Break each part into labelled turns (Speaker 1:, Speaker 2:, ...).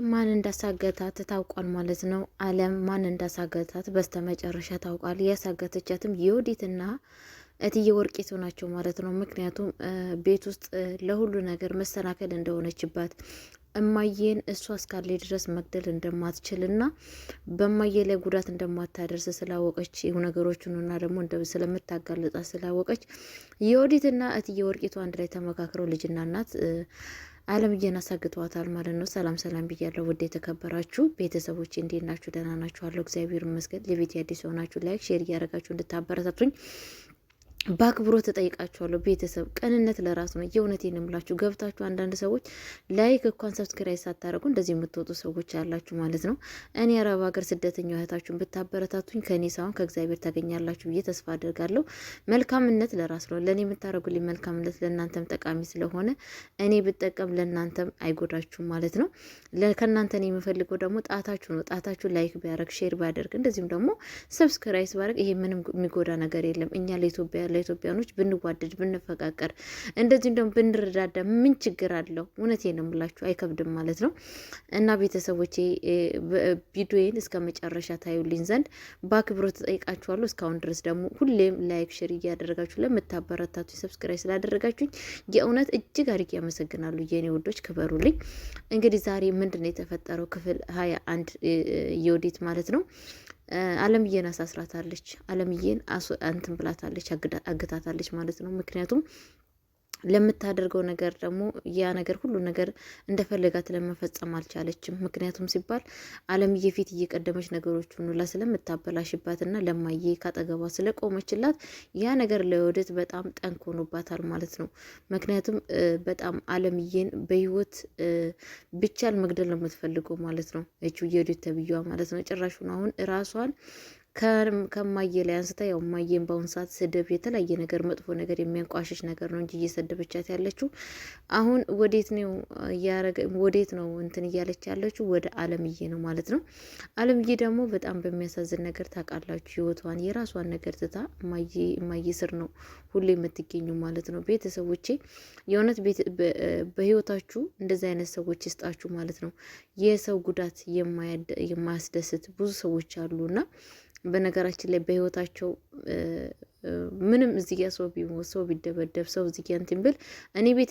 Speaker 1: ማን እንዳሳገታት ታውቋል ማለት ነው። አለም ማን እንዳሳገታት በስተመጨረሻ ታውቋል። ያሳገተቻትም የወዲትና እትዬ ወርቂቱ ናቸው ማለት ነው። ምክንያቱም ቤት ውስጥ ለሁሉ ነገር መሰናከል እንደሆነችባት እማዬን እሷ እስካለ ድረስ መግደል እንደማትችልና በእማዬ ላይ ጉዳት እንደማታደርስ ስላወቀች ነገሮቹንና ደግሞ ስለምታጋልጣት ስላወቀች የወዲትና እትዬ ወርቂቱ አንድ ላይ ተመካክረው ልጅና እናት አለምዬን አሳግተዋታል ማለት ነው። ሰላም ሰላም ብያለሁ ውድ የተከበራችሁ ቤተሰቦች እንዴት ናችሁ? ደህና ናችኋለሁ? እግዚአብሔር ይመስገን። ለቤት አዲስ የሆናችሁ ላይክ ሼር እያደረጋችሁ እንድታበረታቱኝ በአክብሮት ተጠይቃችኋለሁ። ቤተሰብ ቅንነት ለራሱ ነው። የእውነቴን እምላችሁ ገብታችሁ አንዳንድ ሰዎች ላይክ እንኳን ሰብስክራይብ ሳታደርጉ እንደዚህ የምትወጡ ሰዎች ያላችሁ ማለት ነው። እኔ አረብ ሀገር ስደተኛ እህታችሁን ብታበረታቱኝ ከእኔ ሳይሆን ከእግዚአብሔር ታገኛላችሁ ብዬ ተስፋ አድርጋለሁ። መልካምነት ለራስ ነው። ለእኔ የምታደርጉልኝ መልካምነት ለእናንተም ጠቃሚ ስለሆነ እኔ ብጠቀም ለእናንተም አይጎዳችሁም ማለት ነው። ከእናንተ እኔ የምፈልገው ደግሞ ጣታችሁ ነው። ጣታችሁ ላይክ ቢያደርግ ሼር ቢያደርግ እንደዚሁም ደግሞ ሰብስክራይብ ቢያደርግ ይሄ ምንም የሚጎዳ ነገር የለም። እኛ ለኢትዮጵያኖች ብንዋደድ ብንፈቃቀር እንደዚህም ደግሞ ብንረዳዳ ምን ችግር አለው? እውነቴን ነው የምላችሁ አይከብድም ማለት ነው። እና ቤተሰቦቼ ቪዲዮዬን እስከ መጨረሻ ታዩልኝ ዘንድ በአክብሮት ተጠይቃችኋለሁ። እስካሁን ድረስ ደግሞ ሁሌም ላይክ ሼር እያደረጋችሁ ለምታበረታቱ ሰብስክራይብ ስላደረጋችሁኝ የእውነት እጅግ አድርጌ ያመሰግናሉ። የኔ ውዶች ክበሩልኝ። እንግዲህ ዛሬ ምንድን ነው የተፈጠረው? ክፍል 21 የወዲት ማለት ነው አለምዬን አሳስራታለች። አለምዬን እንትን ብላታለች፣ አግታታለች ማለት ነው። ምክንያቱም ለምታደርገው ነገር ደግሞ ያ ነገር ሁሉ ነገር እንደፈለጋት ለመፈጸም አልቻለችም። ምክንያቱም ሲባል አለምዬ ፊት እየቀደመች ነገሮች ሁላ ስለምታበላሽባትና ለማዬ ካጠገቧ ስለቆመችላት ያ ነገር ለወደት በጣም ጠንክ ሆኖባታል ማለት ነው። ምክንያቱም በጣም አለምዬን በህይወት ብቻል መግደል ነው የምትፈልገው ማለት ነው። እቹ የወደት ተብዬዋ ማለት ነው። ጭራሹን አሁን ራሷን ከማየ ላይ አንስታ ያው ማየን በአሁን ሰዓት ስድብ የተለያየ ነገር መጥፎ ነገር የሚያንቋሽሽ ነገር ነው እንጂ እየሰደበቻት ያለችው አሁን ወዴት ነው እንትን እያለች ያለችው ወደ አለምዬ ነው ማለት ነው። አለምዬ ደግሞ በጣም በሚያሳዝን ነገር ታውቃላችሁ ህይወቷን የራሷን ነገር ትታ ማየ ስር ነው ሁሌ የምትገኙ ማለት ነው። ቤተሰቦቼ የእውነት በህይወታችሁ እንደዚህ አይነት ሰዎች ይስጣችሁ ማለት ነው። የሰው ጉዳት የማያስደስት ብዙ ሰዎች አሉና በነገራችን ላይ በህይወታቸው ምንም እዚህ ጋር ሰው ቢደበደብ ሰው እዚህ ጋር እንትን ብል እኔ ቤት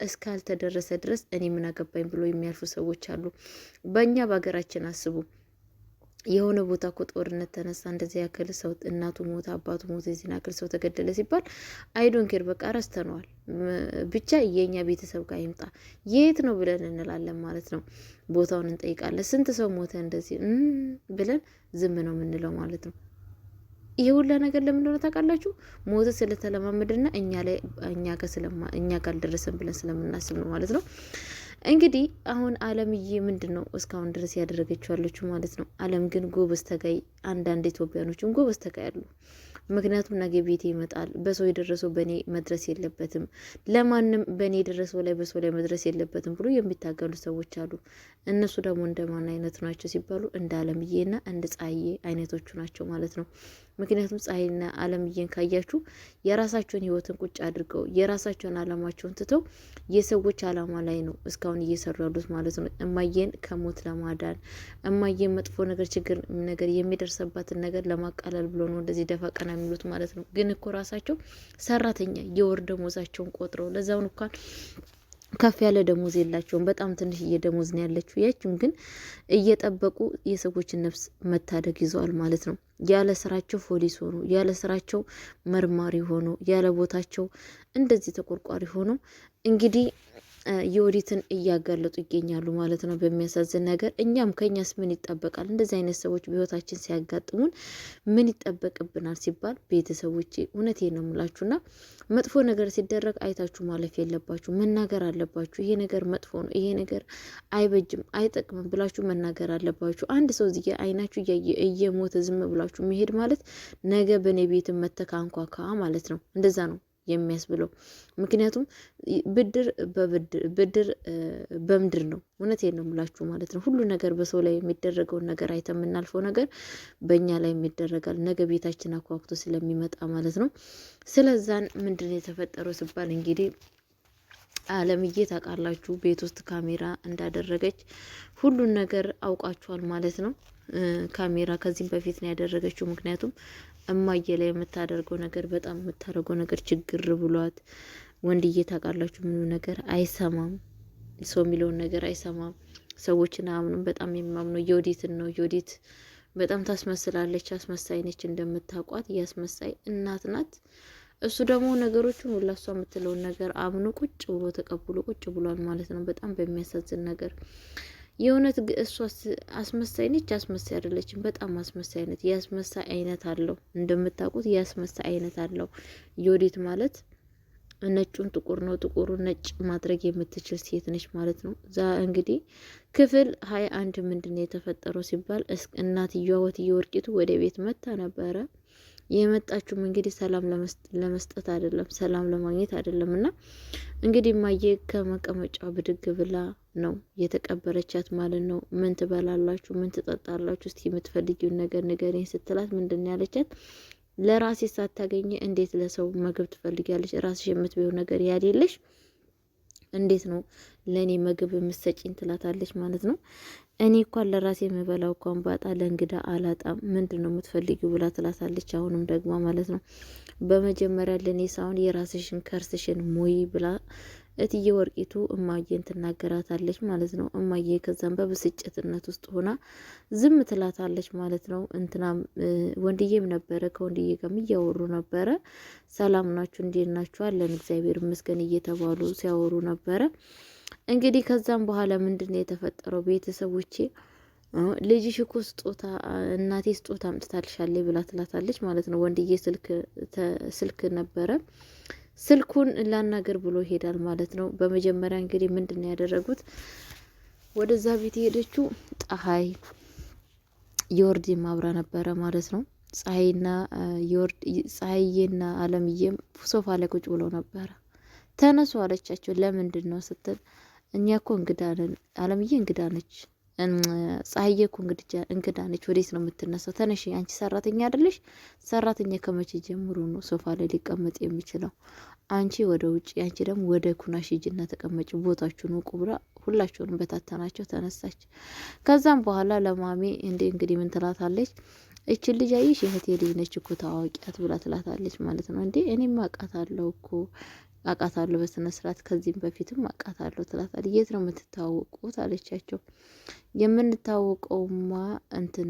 Speaker 1: እስካልተደረሰ ድረስ እኔ ምን አገባኝ ብሎ የሚያልፉ ሰዎች አሉ። በእኛ በሀገራችን አስቡ። የሆነ ቦታ እኮ ጦርነት ተነሳ፣ እንደዚህ ያክል ሰው እናቱ ሞተ፣ አባቱ ሞተ፣ የዚህን ያክል ሰው ተገደለ ሲባል አይዶን ኬር በቃ ረስተነዋል። ብቻ የኛ ቤተሰብ ጋር ይምጣ የት ነው ብለን እንላለን ማለት ነው። ቦታውን እንጠይቃለን። ስንት ሰው ሞተ እንደዚህ ብለን ዝም ነው የምንለው ማለት ነው። ይሄ ሁላ ነገር ለምን እንደሆነ ታውቃላችሁ? ሞተ ስለተለማመድና እኛ ጋር አልደረሰም ብለን ስለምናስብ ነው ማለት ነው። እንግዲህ አሁን አለምዬ ምንድን ነው እስካሁን ድረስ ያደረገችው ያለችው ማለት ነው። አለም ግን ጎበዝ ተጋይ፣ አንዳንድ ኢትዮጵያኖችም ጎበዝ ተጋይ አሉ። ምክንያቱም ነገ ቤቴ ይመጣል፣ በሰው የደረሰው በእኔ መድረስ የለበትም፣ ለማንም በእኔ የደረሰው ላይ በሰው ላይ መድረስ የለበትም ብሎ የሚታገሉ ሰዎች አሉ። እነሱ ደግሞ እንደማን አይነቱ ናቸው ሲባሉ እንደ አለምዬና እንደ ፀሐዬ አይነቶቹ ናቸው ማለት ነው። ምክንያቱም ፀሐይና አለምዬን ካያችሁ የራሳቸውን ህይወትን ቁጭ አድርገው የራሳቸውን አላማቸውን ትተው የሰዎች አላማ ላይ ነው እስካሁን እየሰሩ ያሉት ማለት ነው። እማዬን ከሞት ለማዳን እማዬን መጥፎ ነገር ችግር ነገር የሚደርሰባትን ነገር ለማቃለል ብሎ ነው እንደዚህ ደፋ ቀና የሚሉት ማለት ነው። ግን እኮ ራሳቸው ሰራተኛ የወር ደሞዛቸውን ቆጥረው ለዛውን እንኳን ከፍ ያለ ደሞዝ የላቸውም። በጣም ትንሽዬ ደሞዝ ነው ያለችው። ያችም ግን እየጠበቁ የሰዎችን ነፍስ መታደግ ይዘዋል ማለት ነው። ያለ ስራቸው ፖሊስ ሆኖ ያለ ስራቸው መርማሪ ሆኖ ያለ ቦታቸው እንደዚህ ተቆርቋሪ ሆኖ እንግዲህ የወዲትን እያጋለጡ ይገኛሉ ማለት ነው። በሚያሳዝን ነገር እኛም ከኛስ ምን ይጠበቃል? እንደዚህ አይነት ሰዎች በህይወታችን ሲያጋጥሙን ምን ይጠበቅብናል ሲባል ቤተሰቦቼ እውነቴን ነው የምላችሁና መጥፎ ነገር ሲደረግ አይታችሁ ማለፍ የለባችሁ፣ መናገር አለባችሁ። ይሄ ነገር መጥፎ ነው፣ ይሄ ነገር አይበጅም፣ አይጠቅምም ብላችሁ መናገር አለባችሁ። አንድ ሰው እዚህ አይናችሁ እየሞተ ዝም ብላችሁ መሄድ ማለት ነገ በእኔ ቤት መተካንኳካ ማለት ነው። እንደዛ ነው የሚያስብለው። ምክንያቱም ብድር በምድር ነው። እውነቴን ነው የምላችሁ ማለት ነው። ሁሉ ነገር በሰው ላይ የሚደረገውን ነገር አይተ የምናልፈው ነገር በእኛ ላይ የሚደረጋል ነገ ቤታችን አኳኩቶ ስለሚመጣ ማለት ነው። ስለዛን ምንድን ነው የተፈጠረው ሲባል እንግዲህ አለምዬ ታውቃላችሁ ቤት ውስጥ ካሜራ እንዳደረገች ሁሉን ነገር አውቃችኋል ማለት ነው። ካሜራ ከዚህም በፊት ነው ያደረገችው። ምክንያቱም እማዬ ላይ የምታደርገው ነገር በጣም የምታደርገው ነገር ችግር ብሏት፣ ወንድዬ ታውቃላችሁ ምንም ነገር አይሰማም፣ ሰው የሚለውን ነገር አይሰማም፣ ሰዎችን አያምኑም። በጣም የሚያምነው ዮዲትን ነው። ዮዲት በጣም ታስመስላለች፣ አስመሳይ ነች። እንደምታውቋት የአስመሳይ እናት ናት። እሱ ደግሞ ነገሮችን ሁላ እሷ የምትለውን ነገር አምኖ ቁጭ ብሎ ተቀብሎ ቁጭ ብሏል ማለት ነው። በጣም በሚያሳዝን ነገር የእውነት እሷ አስመሳይ ነች። አስመሳይ አይደለችም፣ በጣም አስመሳይ አይነት የአስመሳይ አይነት አለው። እንደምታውቁት የአስመሳይ አይነት አለው። ዮዲት ማለት ነጩን ጥቁር ነው፣ ጥቁሩን ነጭ ማድረግ የምትችል ሴት ነች ማለት ነው። እንግዲህ ክፍል 21 ምንድን ነው የተፈጠረው ሲባል እናትየዋ ወትየ ወርቂቱ ወደ ቤት መታ ነበረ። የመጣችሁም እንግዲህ ሰላም ለመስጠት አይደለም፣ ሰላም ለማግኘት አይደለም። እና እንግዲህ ማየ ከመቀመጫ ብድግ ብላ ነው የተቀበረቻት ማለት ነው። ምን ትበላላችሁ? ምን ትጠጣላችሁ? እስቲ የምትፈልጊውን ነገር ንገረኝ ስትላት ምንድን ነው ያለቻት? ለራሴ ሳታገኘ እንዴት ለሰው ምግብ ትፈልጊያለሽ? ራስሽ የምትበይው ነገር ያሌለሽ እንዴት ነው ለእኔ ምግብ የምትሰጪኝ? ትላታለች ማለት ነው። እኔ እንኳን ለራሴ የምበላው እንኳን ባጣ ለእንግዳ አላጣም፣ ምንድን ነው የምትፈልጊው ብላ ትላታለች። አሁንም ደግሞ ማለት ነው በመጀመሪያ ለእኔ ሳይሆን የራስሽን ከርስሽን ሞይ ብላ እትዬ ወርቂቱ እማዬን ትናገራታለች ማለት ነው። እማዬ ከዛም በብስጭትነት ውስጥ ሆና ዝም ትላታለች ማለት ነው። እንትናም ወንድዬም ነበረ፣ ከወንድዬ ጋርም እያወሩ ነበረ። ሰላም ናችሁ? እንዴት ናችሁ? አለን እግዚአብሔር ይመስገን እየተባሉ ሲያወሩ ነበረ። እንግዲህ ከዛም በኋላ ምንድን ነው የተፈጠረው? ቤተሰቦቼ ልጅሽ እኮ ስጦታ እናቴ ስጦታ አምጥታልሻለች ብላ ትላታለች ማለት ነው። ወንድዬ ስልክ ነበረ፣ ስልኩን ላናገር ብሎ ይሄዳል ማለት ነው። በመጀመሪያ እንግዲህ ምንድን ነው ያደረጉት? ወደዛ ቤት የሄደችው ፀሐይ የወርድ ማብራ ነበረ ማለት ነው። ፀሐይና አለምዬም ሶፋ ላይ ቁጭ ብሎ ነበረ። ተነሱ አለቻቸው። ለምንድን ነው ስትል እኛ እኮ እንግዳ ነን፣ አለምዬ እንግዳ ነች፣ ፀሐዬ እኮ እንግዳ ነች፣ ወዴት ነው የምትነሳው? ተነሽ፣ አንቺ ሰራተኛ አይደለሽ? ሰራተኛ ከመቼ ጀምሮ ነው ሶፋ ላይ ሊቀመጥ የሚችለው? አንቺ ወደ ውጭ፣ አንቺ ደግሞ ወደ ኩናሽ ሂጂና ተቀመጭ፣ ቦታችሁን ውቁ ብላ ሁላቸውንም በታተናቸው ተነሳች። ከዛም በኋላ ለማሜ እንግዲህ ምን ትላታለች? እችን ልጅ አየሽ የእህቴ ልጅ ነች እኮ ታዋቂያት ብላ ትላታለች ማለት ነው። እንዴ እኔም አውቃታለሁ እኮ አውቃታለሁ በስነ ስርዓት ከዚህም በፊትም አውቃታለሁ ትላታለች። የት ነው የምትታወቁት አለቻቸው። የምንታወቀውማ እንትን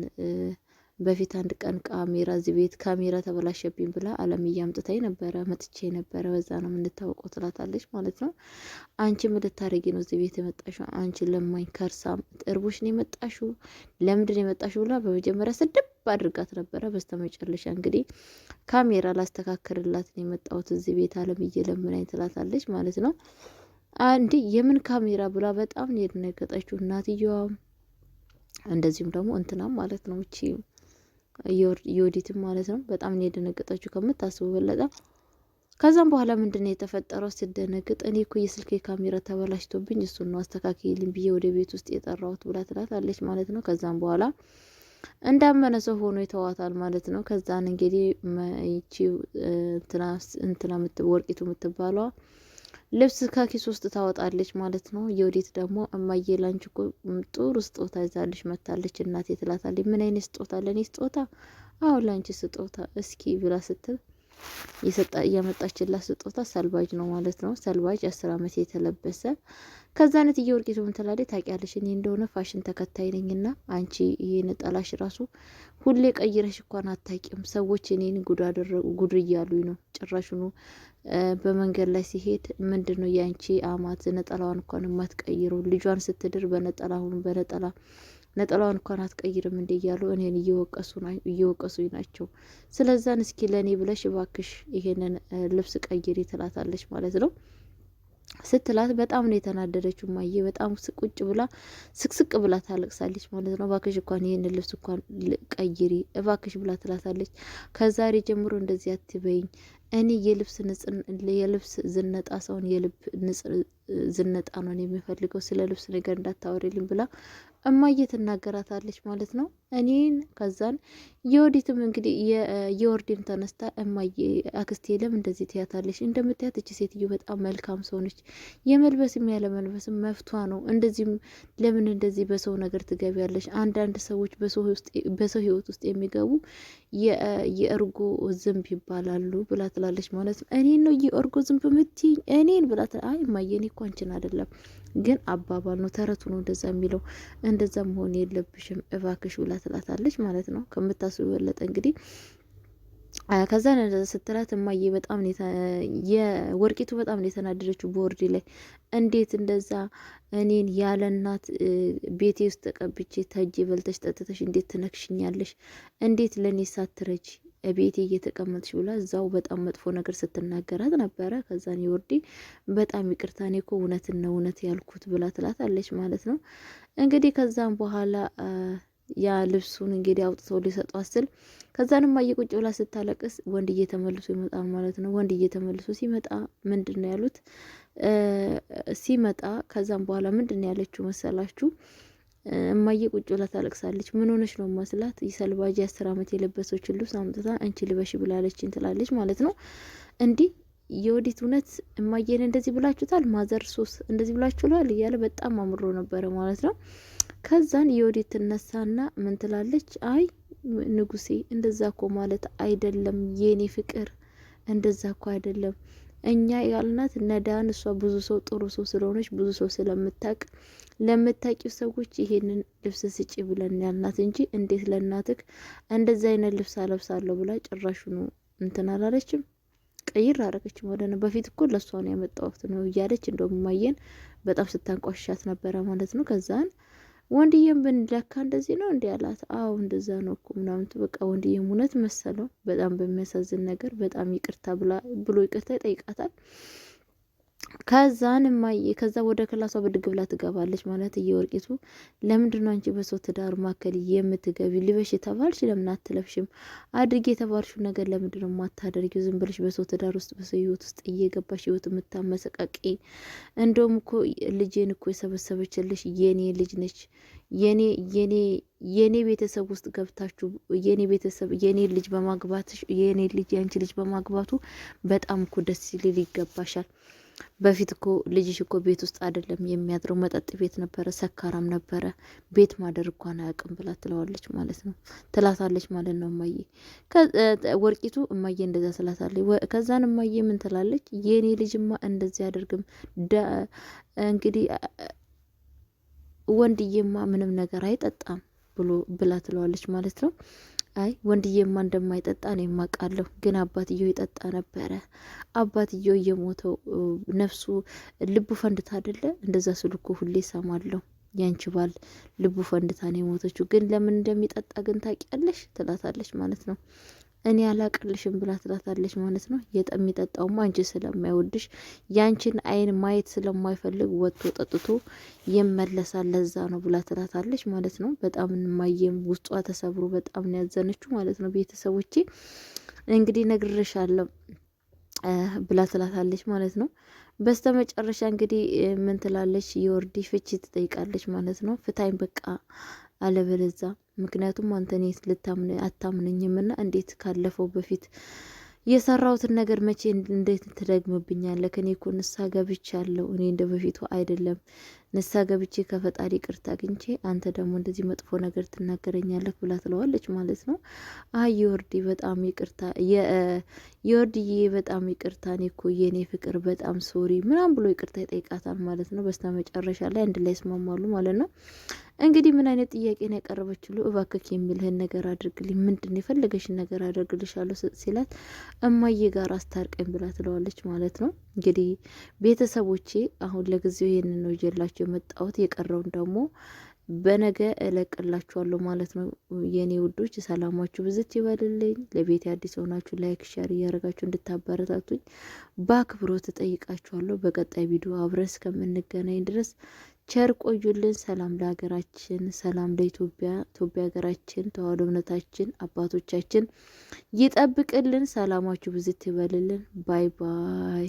Speaker 1: በፊት አንድ ቀን ካሜራ እዚህ ቤት ካሜራ ተበላሸብኝ ብላ አለምዬ አምጥታኝ ነበረ፣ መጥቼ ነበረ፣ በዛ ነው የምንታወቀው ትላታለች ማለት ነው። አንቺ ምን ልታረጊ ነው እዚህ ቤት የመጣሽው? አንቺ ለማኝ ከርሳም እርቦሽ ነው የመጣሽው? ለምንድን ነው የመጣሽው? ብላ በመጀመሪያ ስድብ አድርጋት ነበረ። በስተመጨረሻ እንግዲህ ካሜራ ላስተካክልላት ነው የመጣሁት እዚህ ቤት አለምዬ ለምናኝ ትላታለች ማለት ነው። አንዲ የምን ካሜራ ብላ በጣም ነው የደነገጠችው እናትየዋ። እንደዚሁም ደግሞ እንትናም ማለት ነው እቺ ዮዲትም ማለት ነው በጣም ነው የደነገጠችው ከምታስቡ በለጠ። ከዛም በኋላ ምንድነው የተፈጠረው? ስደነግጥ እኔ እኮ የስልኬ ካሜራ ተበላሽቶብኝ እሱን ነው አስተካክልኝ ብዬ ወደ ቤት ውስጥ የጠራሁት ብላ ትላታለች ማለት ነው። ከዛም በኋላ እንዳመነ ሰው ሆኖ ይተዋታል ማለት ነው። ከዛን እንግዲህ ይቺ እንትና ወርቂቱ የምትባለዋ ልብስ ከኪስ ውስጥ ታወጣለች ማለት ነው። የወዴት ደግሞ እማዬ ላንቺ እኮ ጥሩ ስጦታ ይዛልሽ መታለች እናቴ ትላታለች። ምን አይነት ስጦታ? ለእኔ ስጦታ? አዎ ላንቺ ስጦታ እስኪ ብላ ስትል እያመጣችላት ስጦታ ሰልባጅ ነው ማለት ነው። ሰልባጅ 10 ዓመት የተለበሰ ከዛ ነት እየወርቂቱ ምን ትላለች ታውቂያለሽ? እኔ እንደሆነ ፋሽን ተከታይ ነኝና አንቺ ይሄ ነጠላሽ ራሱ ሁሌ ቀይረሽ እንኳን አታውቂም። ሰዎች እኔን ጉድ እያሉኝ ነው። ጭራሽኑ በመንገድ ላይ ሲሄድ ምንድነው ያንቺ አማት ነጠላዋን እንኳን የማትቀይረው? ልጇን ስትድር ነጠላዋን እንኳን አትቀይርም እንዴ እያሉ እኔን እየወቀሱኝ ናቸው። ስለዛን እስኪ ለእኔ ብለሽ እባክሽ ይሄንን ልብስ ቀይሪ ትላታለች ማለት ነው። ስትላት በጣም ነው የተናደደችው። ማየ በጣም ቁጭ ብላ ስቅስቅ ብላ ታለቅሳለች ማለት ነው። እባክሽ እንኳን ይሄን ልብስ እንኳን ቀይሪ እባክሽ ብላ ትላታለች። ከዛሬ ጀምሮ እንደዚህ አትበይኝ፣ እኔ የልብስ ዝነጣ ሰውን ዝነጣ ነው የሚፈልገው፣ ስለ ልብስ ነገር እንዳታወሪልኝ ብላ እማዬ ትናገራታለች ማለት ነው እኔን። ከዛን የወዲትም እንግዲህ የወርዲም ተነስታ እማዬ አክስቴ ለምን እንደዚህ ትያታለች? እንደምትያት እቺ ሴትዮ በጣም መልካም ሰው ነች። የመልበስም ያለ መልበስም መፍቷ ነው። እንደዚህም ለምን እንደዚህ በሰው ነገር ትገቢያለሽ? አንዳንድ ሰዎች በሰው ህይወት ውስጥ የሚገቡ የእርጎ ዝንብ ይባላሉ ብላ ትላለች ማለት ነው። እኔን ነው የእርጎ ዝንብ ምትይኝ? እኔን ብላ አይ እማዬ እኔ እኮ አንቺን አይደለም ግን አባባል ነው ተረቱ ነው እንደዛ የሚለው፣ እንደዛ መሆን የለብሽም እባክሽ ብላ ትላታለች ማለት ነው። ከምታስቡ የበለጠ እንግዲህ ከዛ እንደዛ ስትላት እማዬ በጣም የወርቂቱ በጣም ነው የተናደደችው በወርዲ ላይ። እንዴት እንደዛ እኔን ያለ እናት ቤቴ ውስጥ ተቀብቼ ታጄ በልተሽ ጠጥተሽ እንዴት ትነክሽኛለሽ? እንዴት ለእኔ ሳትረጂ ቤቴ እየተቀመጥሽ ብላ እዛው በጣም መጥፎ ነገር ስትናገራት ነበረ። ከዛን የወርዲ በጣም ይቅርታ እኔ እኮ እውነትን ነው እውነት ያልኩት ብላ ትላታለች ማለት ነው። እንግዲህ ከዛም በኋላ ያ ልብሱን እንግዲህ አውጥተው ሊሰጧት ስል ከዛንም ቁጭ ብላ ስታለቅስ ወንድዬ ተመልሶ ይመጣል ማለት ነው። ወንድዬ ተመልሶ ሲመጣ ምንድን ነው ያሉት ሲመጣ ከዛም በኋላ ምንድን ነው ያለችው መሰላችሁ? እማዬ ቁጭ ብላ ታለቅሳለች። ምን ሆነች ነው ማስላት ይሰልባጅ 10 ዓመት የለበሰችን ልብስ አምጥታ አንቺ ልበሽ ብላለችኝ ትላለች ማለት ነው። እንዲህ የወዲት እውነት እማዬን እንደዚህ ብላችሁታል? ማዘር ሶስ እንደዚህ ብላችሁላል እያለ በጣም አምሮ ነበረ ማለት ነው። ከዛን የወዲት ትነሳና ምን ትላለች? አይ ንጉሴ እንደዛ እኮ ማለት አይደለም የኔ ፍቅር፣ እንደዛ እኮ አይደለም እኛ ያልናት ነዳን እሷ ብዙ ሰው ጥሩ ሰው ስለሆነች ብዙ ሰው ስለምታቅ ለምታቂው ሰዎች ይሄንን ልብስ ስጪ ብለን ያልናት እንጂ እንዴት ለእናትክ እንደዛ አይነት ልብስ አለብሳለሁ ብላ ጭራሹ ነው እንትን አላለችም። ቀይር አረገች ማለት ነው። በፊት እኮ ለሷ ነው ያመጣሁት ነው እያለች እንደውም ማየን በጣም ስታንቋሻት ነበረ ማለት ነው። ከዛን ወንድዬም ብንለካ እንደዚህ ነው እንዴ አላት። አዎ እንደዛ ነው እኮ ምናምን በቃ ወንድዬም እውነት መሰለው በጣም በሚያሳዝን ነገር በጣም ይቅርታ ብሎ ይቅርታ ይጠይቃታል። ከዛን ከዛ ወደ ክላሷ ብድግ ብላ ትገባለች ማለት እየወርቂቱ ለምንድን ነው አንቺ በሰው ትዳር ማከል የምትገቢ? ልበሽ የተባልሽ ለምን አትለብሽም? አድርጌ የተባልሽው ነገር ለምንድን ነው የማታደርጊው? ዝም ብለሽ በሰው ትዳር ውስጥ በሰው ህይወት ውስጥ እየገባሽ ህይወት የምታመሰቃቂ። እንደውም እኮ ልጄን እኮ የሰበሰበችልሽ የኔ ልጅ ነች። የኔ ቤተሰብ ውስጥ ገብታችሁ የኔ ቤተሰብ የኔ ልጅ በማግባትሽ የኔ ልጅ ያንቺ ልጅ በማግባቱ በጣም እኮ ደስ ሊል ይገባሻል። በፊት እኮ ልጅሽ እኮ ቤት ውስጥ አይደለም የሚያድረው፣ መጠጥ ቤት ነበረ፣ ሰካራም ነበረ፣ ቤት ማደር እንኳን አያውቅም ብላ ትለዋለች ማለት ነው፣ ትላታለች ማለት ነው እማዬ። ወርቂቱ እማዬ እንደዛ ትላታለች። ከዛን እማዬ ምን ትላለች? የኔ ልጅማ እንደዚህ አያደርግም እንግዲህ ወንድዬማ ምንም ነገር አይጠጣም ብላ ትለዋለች ማለት ነው። አይ ወንድዬማ እንደማይጠጣ ነው የማውቃለሁ፣ ግን አባትየው ይጠጣ ነበረ። አባትየው እየሞተው ነፍሱ ልቡ ፈንድታ አይደለ እንደዛ ስልኩ ሁሌ ሰማለሁ። ያንቺ ባል ልቡ ፈንድታ ነው የሞተችው፣ ግን ለምን እንደሚጠጣ ግን ታውቂያለሽ? ትላታለች ማለት ነው። እኔ አላቅልሽም ብላ ትላታለች ማለት ነው። የሚጠጣውማ አንቺ ስለማይወድሽ ያንቺን አይን ማየት ስለማይፈልግ ወጥቶ ጠጥቶ ይመለሳል፣ ለዛ ነው ብላ ትላታለች ማለት ነው። በጣም ማየም ውስጧ ተሰብሮ በጣም ነው ያዘነችው ማለት ነው። ቤተሰቦቼ እንግዲህ ነግሬሻለሁ ብላ ትላታለች ማለት ነው። በስተመጨረሻ እንግዲህ ምን ትላለች? የወርዲ ፍቺ ትጠይቃለች ማለት ነው። ፍታኝ በቃ አለበለዛ ምክንያቱም አንተ እኔ አታምነኝም እና እንዴት ካለፈው በፊት የሰራሁትን ነገር መቼ እንዴት ትደግምብኛለህ? እኔ እኮ ንስሐ ገብቻለሁ። እኔ እንደ በፊቱ አይደለም። ንስሐ ገብቼ ከፈጣሪ ይቅርታ አግኝቼ አንተ ደግሞ እንደዚህ መጥፎ ነገር ትናገረኛለህ ብላ ትለዋለች ማለት ነው። አይ የወርዲ በጣም ይቅርታ የወርድዬ በጣም ይቅርታ፣ እኔ እኮ የኔ ፍቅር በጣም ሶሪ ምናምን ብሎ ይቅርታ ይጠይቃታል ማለት ነው። በስተ መጨረሻ ላይ አንድ ላይ ይስማማሉ ማለት ነው። እንግዲህ ምን አይነት ጥያቄ ነው ያቀረበችሉ? እባክህ የሚልህን ነገር አድርግልኝ፣ ምንድን የፈለገሽን ነገር አደርግልሻለሁ ሲላት እማዬ ጋር አስታርቀኝ ብላ ትለዋለች ማለት ነው። እንግዲህ ቤተሰቦቼ አሁን ለጊዜው ይህንን ነው ይዤላችሁ የመጣሁት። የቀረውን ደግሞ በነገ እለቅላችኋለሁ ማለት ነው። የኔ ውዶች ሰላማችሁ ብዝት ይበልልኝ። ለቤት አዲስ ሆናችሁ ላይክ፣ ሼር እያደረጋችሁ እንድታበረታቱኝ በአክብሮት እጠይቃችኋለሁ። በቀጣይ ቪዲዮ አብረን እስከምንገናኝ ድረስ ቸር ቆዩልን። ሰላም ለሀገራችን፣ ሰላም ለኢትዮጵያ፣ ኢትዮጵያ ሀገራችን፣ ተዋህዶ እምነታችን አባቶቻችን ይጠብቅልን። ሰላማችሁ ብዝት ይበልልን። ባይ ባይ።